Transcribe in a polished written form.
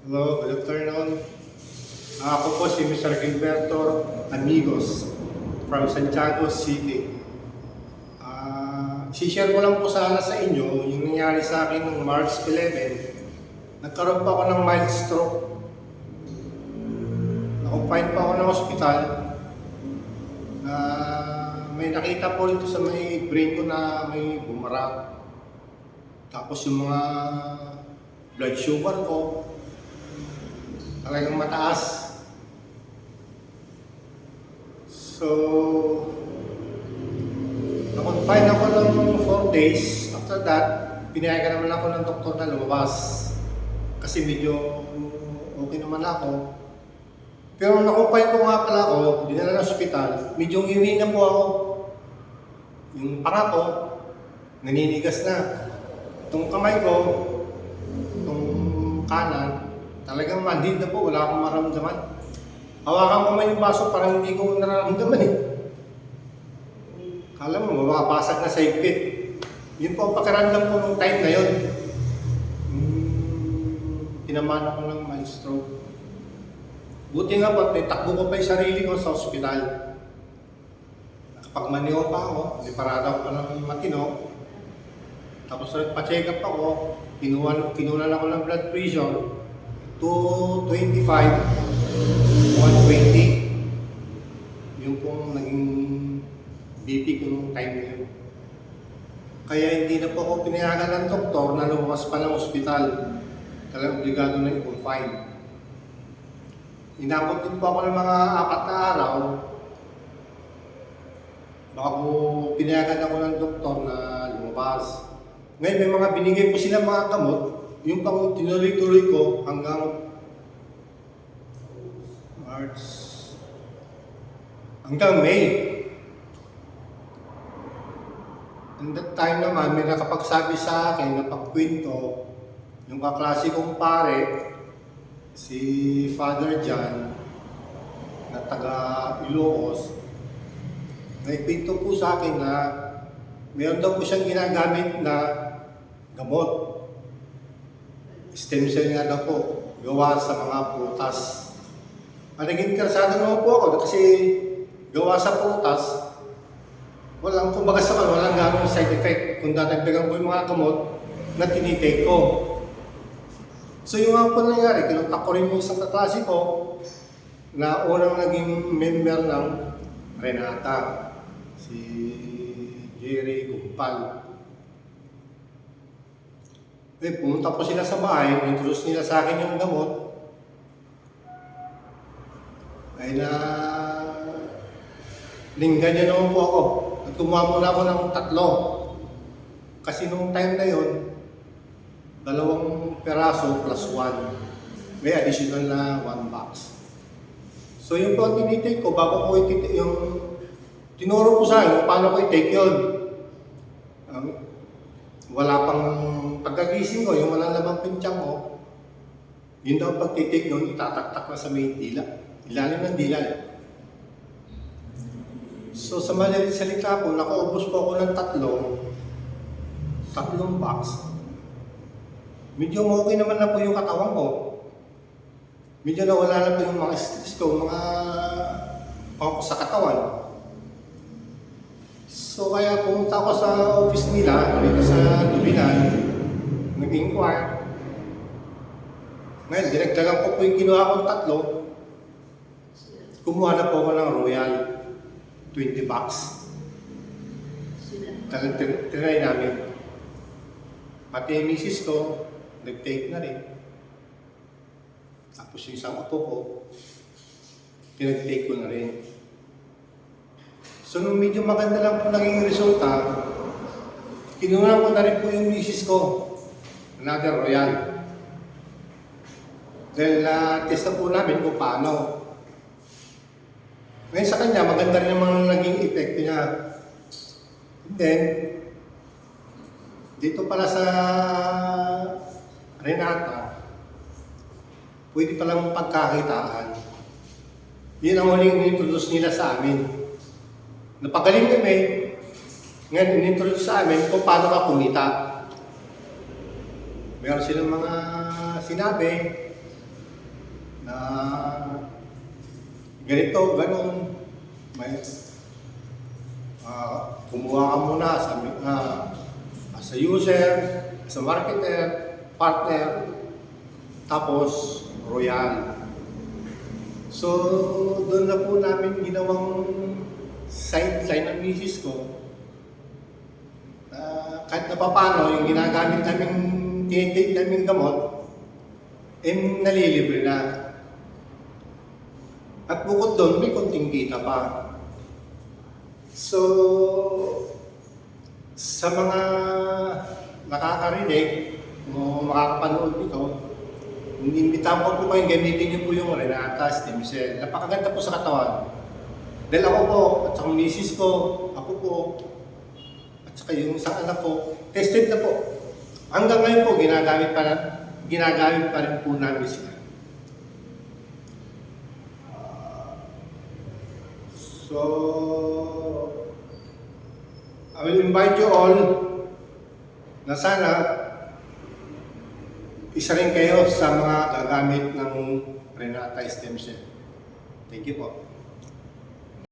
Hello, good afternoon. Ako po si Mr. Gilberto Amigos from Santiago City. Si-share ko lang po sana sa inyo yung nangyari sa akin noong March 11. Nagkaroon pa ako ng mild stroke. Nakumpine pa ako ng ospital. May nakita po dito sa may brain ko na may bumara. Tapos yung mga blood sugar ko talagang mataas. So, na-confine ako ng 4 days. After that, pinayagan naman ako ng doktor na lumabas. Kasi medyo okay naman ako. Pero na-confine ko nga pala ako, dinala ng ospital, medyo iwi na po ako. Yung panga ko, naninigas na. Itong kamay ko, itong kanan, talagang mandid na po, wala akong maramdaman. Hawakan ko man yung baso, parang hindi ko nararamdaman eh. Kala mo, mababasag na sa higpit. Yun po ang pakiramdam ko nung time na yun. Tinamaan ako ng mild stroke. Buti nga po, takbo ko pa yung sarili ko sa ospital. Nakapagmaniho pa ako, liparada ko pa ng matino. Tapos nagpa-check up ako, kinunan ako ng blood pressure. 225, 120. Yung pong naging BP ko nung time na yun. Kaya hindi na po ako pinayagan ng doktor na lumabas pa ng ospital. Talagang obligado na i-confine. Inabot din po ako ng mga 4 na araw. Baka po pinayagan ako ng doktor na lumabas. Ngayon may mga binigay po sila mga gamot. Yung pang tinuloy-tuloy ko hanggang March, hanggang May. And that time naman, may nakapagsabi sa akin na pagkwento, yung kaklase kong pare, si Father John, na taga Ilocos, may kwento po sa akin na mayroon daw po siyang ginagamit na gamot. Stem cell nga daw po, gawa sa mga prutas. Naging interesado naman po ako kasi gawa sa prutas, kumbaga sa walang ganong side effect kung dadagdagan ko yung mga gamot na tinitake ko. So yung nga po nangyari, kinuntak ko rin yung isang kaklase ko na unang naging member ng Renata, si Jerry Gumpal. Pumunta po sila sa bahay, introduce nila sa akin yung gamot. Ay na linggan niya naman po ako. At kumuha muna ako ng 3. Kasi nung time na yon, 2 peraso plus 1. May additional na 1 box. So yung po tinitake ko, bago ko yung tinuro ko sa akin, paano ko i-take yun. Wala pang pagkagising ko, yung malalamang pinchang ko, yun daw pagtitik nun, itataktak na sa may dila. Ilalim ng dila. So sa madalit salita po, nakaubos po ako ng 3 box. Medyo okay naman na po yung katawan ko. Medyo nawala na po yung mga stress ko, mga pangko sa katawan. So kaya pumunta ako sa office nila, dito sa Dubinan, nag-inquire. Ngayon, dinagdagan ko po yung kinuha kong 3. Kumuha na po ako ng Royal, 20 bucks. Talagang tinry namin. Pati yung misis ko, nag-take na rin. Tapos yung isang apo ko, pinag-take ko na rin. So nung medyo maganda lang po naging resulta, kinuha ko na rin po yung misis ko. Another Royal. Dahil na-test na po namin kung paano. Ngayon sa kanya, maganda rin naman naging epekto niya. And then, dito pala sa Renata, pwede palang pagkakitaan. Yun ang huling introduce nila sa amin. Napagaling kami, ngayon inintroduce sa amin kung paano ka kumita. Meron silang mga sinabi na ganito, ganun. May, kumuha ka muna as a user, as a marketer, partner, tapos royal. So, doon na po namin ginawang sideline ng misis ko. Kahit na paano, yung ginagamit namin, tinitake namin gamot, nalilibre na. At bukod doon, may konting kita pa. So, sa mga nakakarinig o makakapanood nito, inimbitahan ko po kayong gamitin niyo po yung Renata Stem Cell. Napakaganda po sa katawan. Dahil ako po, at sa misis ko, ako po, at saka yung isang anak ko, tested na po. Hanggang ngayon po, ginagamit pa rin po namin sila. So, I will invite you all na sana isa rin kayo sa mga gagamit ng Renata Stem Cell. Thank you po.